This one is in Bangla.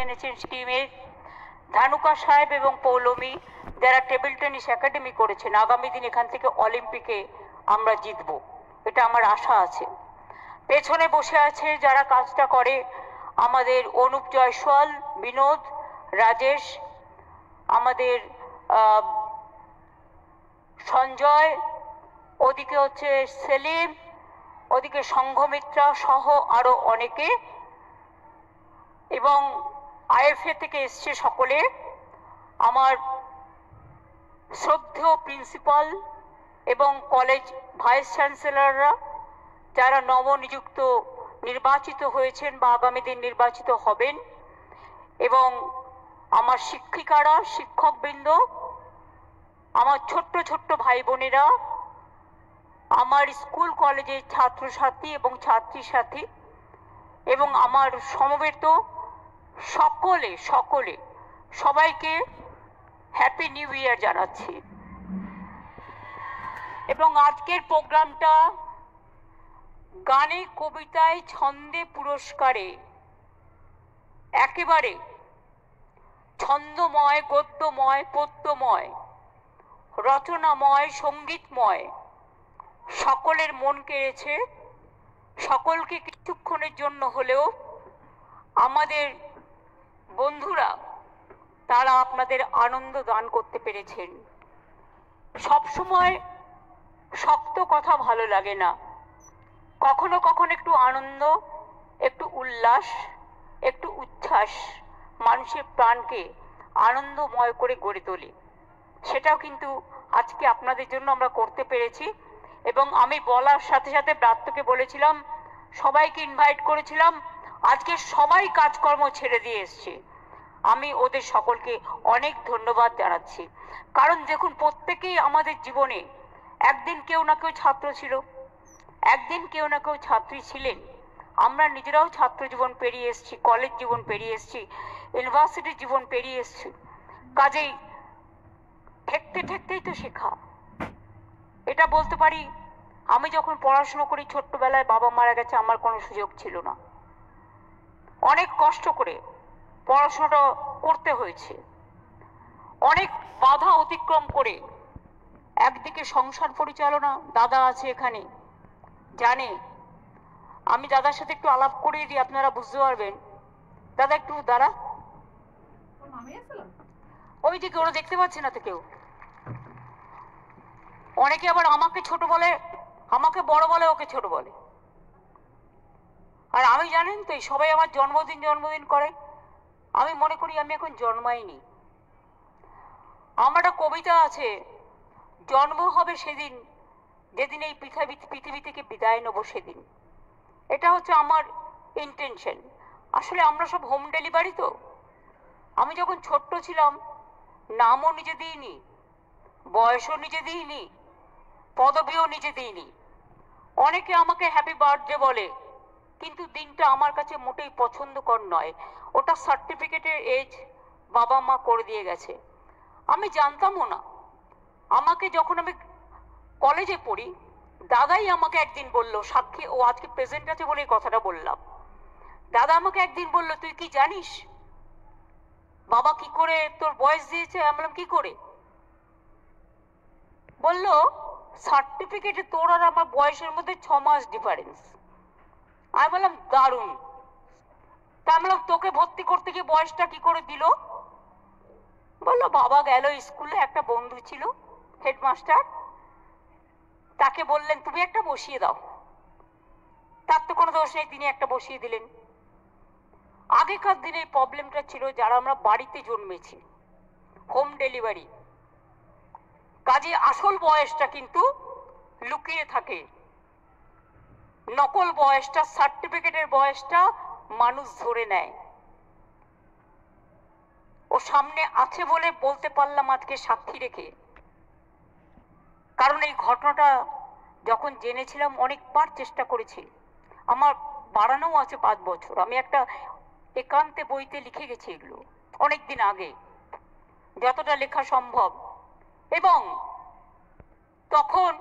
এনেছেন স্কিমে, ধানুকা সাহেব এবং পৌলমী যারা টেবিল টেনিস একাডেমি করেছেন, আগামী দিন এখান থেকে অলিম্পিকে আমরা জিতব, এটা আমার আশা আছে। পেছনে বসে আছে যারা কাজটা করে, আমাদের অনুপ জয়সওয়াল, বিনোদ, রাজেশ, আমাদের সঞ্জয়, ওদিকে হচ্ছে সেলিম, ওদিকে সংঘমিত্রা সহ আরো অনেকে, এবং আইএফএ থেকে এসছে সকলে, আমার শ্রদ্ধেয় প্রিন্সিপাল এবং কলেজ ভাইস চ্যান্সেলররা যারা নবনিযুক্ত নির্বাচিত হয়েছেন বা আগামী দিন নির্বাচিত হবেন, এবং আমার শিক্ষিকারা, শিক্ষকবৃন্দ, আমার ছোট্ট ছোট্ট ভাই বোনেরা, আমার স্কুল কলেজের ছাত্রছাত্রী এবং ছাত্রী সাথী, এবং আমার সমবেত সকলে সকলে সবাইকে হ্যাপি নিউ ইয়ার জানাচ্ছি। এবং আজকের প্রোগ্রামটা গানে, কবিতায়, ছন্দে, পুরস্কারে একেবারে ছন্দময়, গদ্যময়, পদ্যময়, রচনাময়, সঙ্গীতময়, সকলের মন কেড়েছে। সকলকে কিছুক্ষণের জন্য হলেও আমাদের বন্ধুরা তারা আপনাদের আনন্দ দান করতে পেরেছেন। সবসময় শক্ত কথা ভালো লাগে না, কখনো কখনো একটু আনন্দ, একটু উল্লাস, একটু উচ্ছ্বাস মানুষের প্রাণকে আনন্দময় করে গড়ে তোলে। সেটাও কিন্তু আজকে আপনাদের জন্য আমরা করতে পেরেছি। এবং আমি বলার সাথে সাথে ব্রাত্যকে বলেছিলাম, সবাইকে ইনভাইট করেছিলাম, আজকে সবাই কাজকর্ম ছেড়ে দিয়ে এসছে। আমি ওদের সকলকে অনেক ধন্যবাদ জানাচ্ছি। কারণ দেখুন, প্রত্যেকেই আমাদের জীবনে একদিন কেউ না কেউ ছাত্র ছিল, একদিন কেউ না কেউ ছাত্রী ছিলেন। আমরা নিজেরাও ছাত্র জীবন পেরিয়ে এসেছি, কলেজ জীবন পেরিয়ে এসেছি, ইউনিভার্সিটির জীবন পেরিয়ে এসেছি। কাজেই ঠেকতে ঠেকতেই তো শেখা। এটা বলতে পারি, আমি যখন পড়াশোনা করি ছোট্টবেলায় বাবা মারা গেছে, আমার কোনো সুযোগ ছিল না, অনেক কষ্ট করে পড়াশোনাটা করতে হয়েছে, অনেক বাধা অতিক্রম করে। একদিকে সংসার পরিচালনা, দাদা আছে এখানে জানে, আমি দাদার সাথে একটু আলাপ করিয়ে দিই, আপনারা বুঝতে পারবেন। দাদা একটু দাঁড়া, ওই দিকে ওরা দেখতে পাচ্ছে না তো কেউ। অনেকে আবার আমাকে ছোট বলে, আমাকে বড় বলে, ওকে ছোট বলে। আর আমি জানেন তো, সবাই আমার জন্মদিন করে, আমি মনে করি আমি এখন জন্মাইনি। আমার একটা কবিতা আছে, জন্ম হবে সেদিন যেদিন এই পৃথিবী থেকে বিদায় নেব সেদিন। এটা হচ্ছে আমার ইন্টেনশন। আসলে আমরা সব হোম ডেলিভারি তো। আমি যখন ছোট্ট ছিলাম, নামও নিজে দিইনি, বয়সও নিজে দিইনি, পদবিও নিজে দিইনি। অনেকে আমাকে হ্যাপি বার্থডে বলে, কিন্তু দিনটা আমার কাছে মোটেই পছন্দকর নয়। ওটা সার্টিফিকেটের এজ বাবা মা করে দিয়ে গেছে, আমি জানতামও না। আমাকে যখন আমি কলেজে পড়ি, দাদাই আমাকে একদিন বলল, সাক্ষী ও আজকে প্রেজেন্ট আছে বলে এই কথাটা বললাম, দাদা আমাকে একদিন বলল, তুই কি জানিস বাবা কি করে তোর বয়স দিয়েছে? আমি বললাম কি করে? বলল, সার্টিফিকেটে তোর আর আমার বয়সের মধ্যে 6 মাস ডিফারেন্স। আমি বললাম দারুণ। তা আমি বললাম, তোকে ভর্তি করতে গিয়ে বয়সটা কি করে দিল? বললো, বাবা গেল স্কুলে, একটা বন্ধু ছিল হেডমাস্টার, তাকে বললেন তুমি একটা বসিয়ে দাও। তার তো কোনো দোষ নেই, তিনি একটা বসিয়ে দিলেন। আগেকার দিনে প্রবলেমটা ছিল, যারা আমরা বাড়িতে জন্মেছি, হোম ডেলিভারি, কাজে আসল বয়সটা কিন্তু লুকিয়ে থাকে, নকল বয়সটা, সার্টিফিকেটের বয়সটা মানুষ ধরে নেয়। ও সামনে আছে বলে বলতে পারলাম আজকে সাক্ষী রেখে। কারণ এই ঘটনাটা যখন জেনেছিলাম অনেকবার চেষ্টা করেছি, আমার বাড়ানো আছে 5 বছর। আমি একটা একান্তে বইতে লিখে গেছি এগুলো অনেকদিন আগে, যতটা লেখা সম্ভব। এবং তখন